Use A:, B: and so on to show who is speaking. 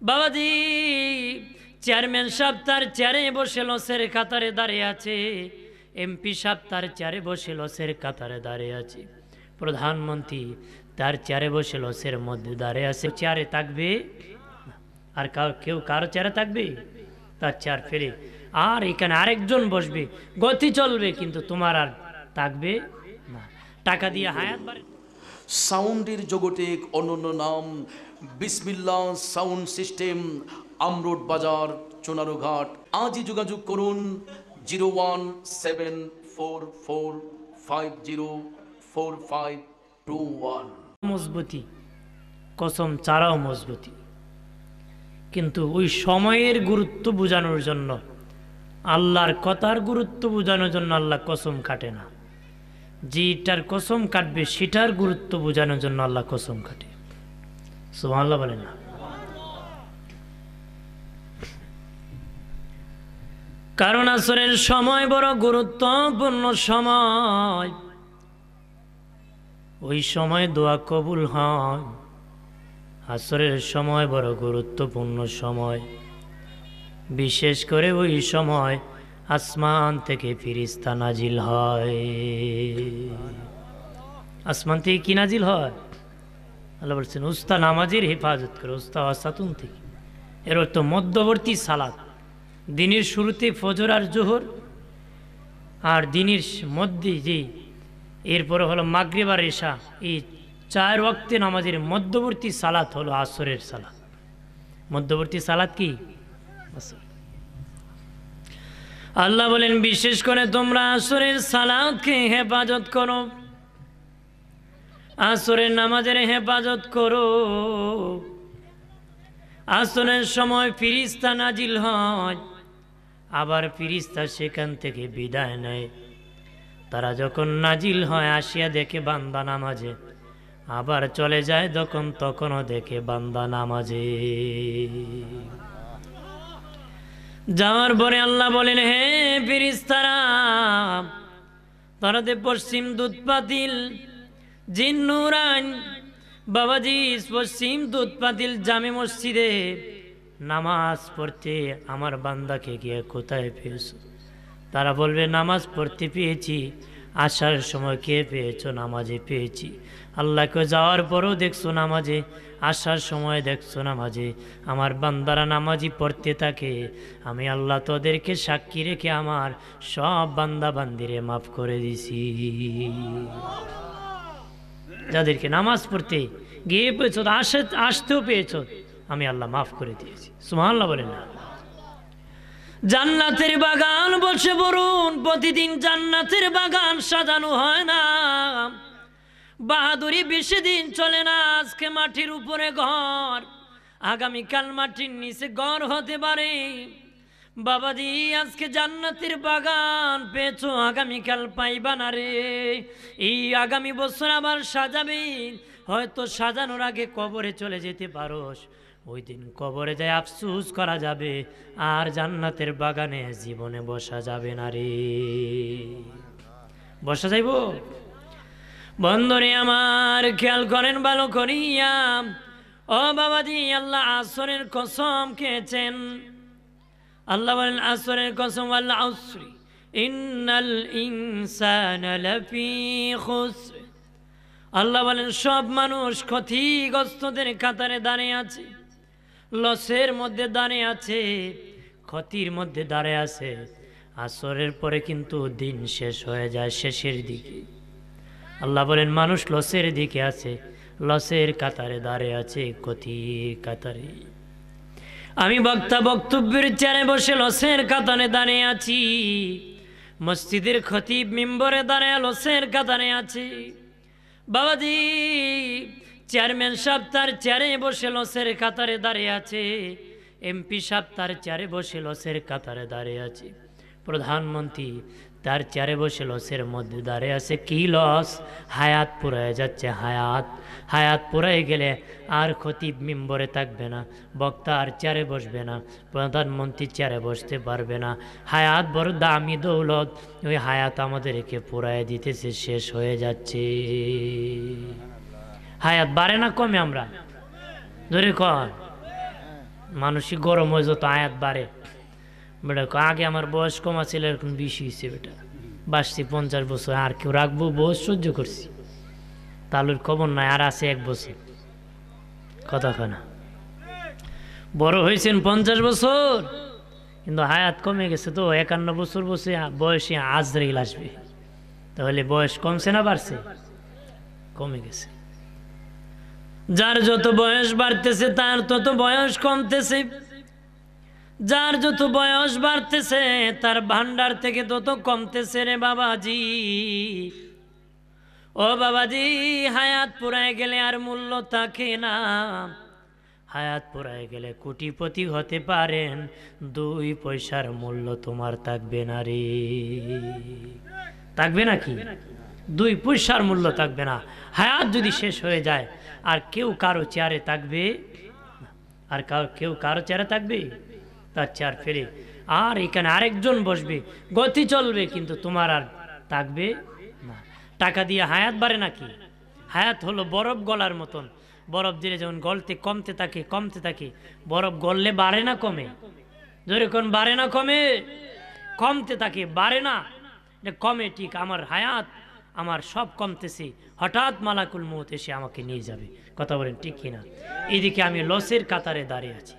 A: বাবাজি চেয়ারম্যান সাহেব তার চেয়ারে বসে লসের কাতারে দাঁড়িয়ে আছে, এমপি সাহেব তার চেয়ারে বসে লসের কাতারে দাঁড়িয়ে আছে, প্রধানমন্ত্রী তার চেয়ারে বসে লসের মধ্যে দাঁড়িয়ে আছে। চেয়ারে থাকবে আর কেউ কারো চেয়ারে থাকবে? তার চেয়ার ফেলে আর এখানে আরেকজন বসবে, গতি চলবে, কিন্তু তোমার আর থাকবে না। টাকা দিয়ে হায়াত বাড়ে।
B: সাউন্ডের জগতে এক অনন্য নাম বিসমিল্লাহ সাউন্ড সিস্টেম, আমরোড বাজার, চুনারুঘাট। আজই যোগাযোগ করুন 01744504521।
A: মজবুতি কসম ছাড়াও মজবুতি, কিন্তু ওই সময়ের গুরুত্ব বোঝানোর জন্য, আল্লাহর কথার গুরুত্ব বোঝানোর জন্য আল্লাহ কসম কাটে না। যেটার কসম কাটবে সেটার গুরুত্ব বোঝানোর জন্য আল্লাহ কসম কাটে। সুবহানাল্লাহ বলে না? কারণ আসরের সময় বড় গুরুত্বপূর্ণ সময়, ওই সময় দোয়া কবুল হয়। আসরের সময় বড় গুরুত্বপূর্ণ সময়, বিশেষ করে ওই সময় আসমান থেকে ফেরেশতা নাজিল হয়। আসমান থেকে কি নাজিল হয়? আল্লাহ বলছেন উস্তা নামাজের হেফাজত করে, উস্তা ওয়াসাতুন থেকে। এর অর্থ মধ্যবর্তী সালাত, দিনের শুরুতে ফজর আর জোহর, আর দিনের মধ্যে যে এরপরে হলো মাগরিব আর ইশা, এই 4 ওয়াক্তে নামাজের মধ্যবর্তী সালাত হলো আসরের সালাত। মধ্যবর্তী সালাত কি? আসর। আল্লাহ বলেন বিশেষ করে তোমরা আসরের সালাতকে হেফাজত করো, আসরের নামাজের হেফাজত করো। আসরের সময় ফেরেশতা নাজিল হয়, আবার ফেরেশতা সেখান থেকে বিদায় নেয়। তারা যখন নাজিল হয় আসিয়া দেখে বান্দা নামাজে, আবার চলে যায় তখনও দেখে বান্দা নামাজে। যাওয়ার পরে আল্লাহ বলেন হে ফেরেশতারা, তারাতে পশ্চিম দুধ পাতিল জিন নুরান, বাবাজি পশ্চিম দুধ পাতিল জামে মসজিদে নামাজ পড়তে আমার বান্দাকে গিয়ে কোথায় পেয়েছো? তারা বলবে নামাজ পড়তে পেয়েছি। আসার সময় কে পেয়েছো? নামাজে পেয়েছি। আল্লাহকে যাওয়ার পরও দেখছো নামাজে, আসার সময় দেখছো নামাজে। আমার বান্দারা নামাজি পড়তে থাকে, আমি আল্লাহ তোদেরকে সাক্ষী রেখে আমার সব বান্দা বান্দিরে মাফ করে দিছি। যাদেরকে নামাজ পড়তে গিয়ে পেয়েছো, আসতেও পেয়েছো, আমি আল্লাহ মাফ করে দিয়েছি। সুবহানাল্লাহ বলেন না? জান্নাতের বাগান বসে বলুন, প্রতিদিন জান্নাতের বাগান সাজানো হয় না। বাহাদুরি বেশি দিন চলে না। আজকে মাটির উপরে ঘর, আগামীকাল মাটির নিচে ঘর হতে পারে। বাবাজি আজকে জান্নাতের বাগান পেয়েছো, আগামীকাল পাইবা না রে। এই আগামী বছর আবার সাজাবে, হয়তো সাজানোর আগে কবরে চলে যেতে পারোস। ওই দিন কবরে যায় আফসোস করা যাবে, আর জান্নাতের বাগানে জীবনে বসা যাবে না রে। বসা যাইব? বন্ধুরে আমার খেয়াল করেন ভালো করিয়া, ও বাবাজি আল্লাহ আসরের কসম খেয়েছেন। আল্লাহ বলেন আসরের কসম, আল আসরি ইন্নাল ইনসানা লাফি খুসর। আল্লাহ বলেন সব মানুষ ক্ষতিগ্রস্তদের কাতারে দাঁড়িয়ে আছে, লসের মধ্যে দাঁড়িয়ে আছে, ক্ষতির মধ্যে দাঁড়িয়ে আছে। আসরের পরে কিন্তু দিন শেষ হয়ে যায়, শেষের দিকে। আল্লাহ বলেন মানুষ লসের দিকে আছে, লসের কাতারে দাঁড়িয়ে আছে, ক্ষতির কাতারে। আমি বক্তা বক্তব্যের চেয়ারে বসে লসের কাতারে দাঁড়িয়ে আছি, মসজিদের খতিব মিম্বরে দাঁড়িয়ে লসের কাতারে আছে। বাবাজি চেয়ারম্যান সাহেব তার চেয়ারে বসে লসের কাতারে দাঁড়িয়ে আছে, এমপি সাহেব তার চেয়ারে বসে লসের কাতারে দাঁড়িয়ে আছে, প্রধানমন্ত্রী তার চেয়ারে বসে লসের মধ্যে দাঁড়িয়ে আছে। কি লস? হায়াত পুরায় যাচ্ছে। হায়াত পুরাই গেলে আর খতিব মিম্বরে থাকবে না, বক্তা আর চেয়ারে বসবে না, প্রধানমন্ত্রী চেয়ারে বসতে পারবে না। হায়াত বড় দামি দৌলত, ওই হায়াত আমাদেরকে পুরায় দিতেছে, শেষ হয়ে যাচ্ছে। হায়াত বাড়ে না কমে? আমরা ধরে কর মানসিক গরম হয়ে যত আয়াত বাড়ে বেটা আগে আমার বয়স কম আছিল এরকম বেশি হয়েছে বেটা বাসছি 50 বছর আর কেউ রাখবো বয়স সহ্য করছি তালুর খবর নাই আর আছে 1 বছর কথা না বড় হয়েছেন 50 বছর কিন্তু হায়াত কমে গেছে তো 51 বছর বসে বয়সে আজরাইল আসবে তাহলে বয়স কমছে না বাড়ছে কমে গেছে যার যত বয়স বাড়তেছে তার তত বয়স কমতেছে যার যত বয়স বাড়তেছে তার ভান্ডার থেকে তত কমতেছে রে বাবাজি ও বাবাজি হায়াত পুরায় গেলে আর মূল্য থাকে না হায়াত পুরায় গেলে কোটিপতি হতে পারেন 2 পয়সার মূল্য তোমার থাকবে না রে থাকবে নাকি 2 পয়সার মূল্য থাকবে না হায়াত যদি শেষ হয়ে যায় আর কেউ কারো চেয়ারে থাকবে আর কেউ কারো চেয়ারে থাকবে তার চেয়ার ফেলে আর এখানে আরেকজন বসবে গতি চলবে কিন্তু তোমার আর থাকবে না টাকা দিয়ে হায়াত বাড়ে নাকি হায়াত হলো বরফ গলার মতন বরফ দিলে যেমন গলতে কমতে থাকে বরফ গললে বাড়ে না কমে যেরকম বাড়ে না কমে কমতে থাকে বাড়ে না কমে ঠিক আমার হায়াত আমার সব কমতেছে হঠাৎ মালাকুল মউত এসে আমাকে নিয়ে যাবে কথা বলেন ঠিক কিনা এদিকে আমি লসের কাতারে দাঁড়িয়ে আছি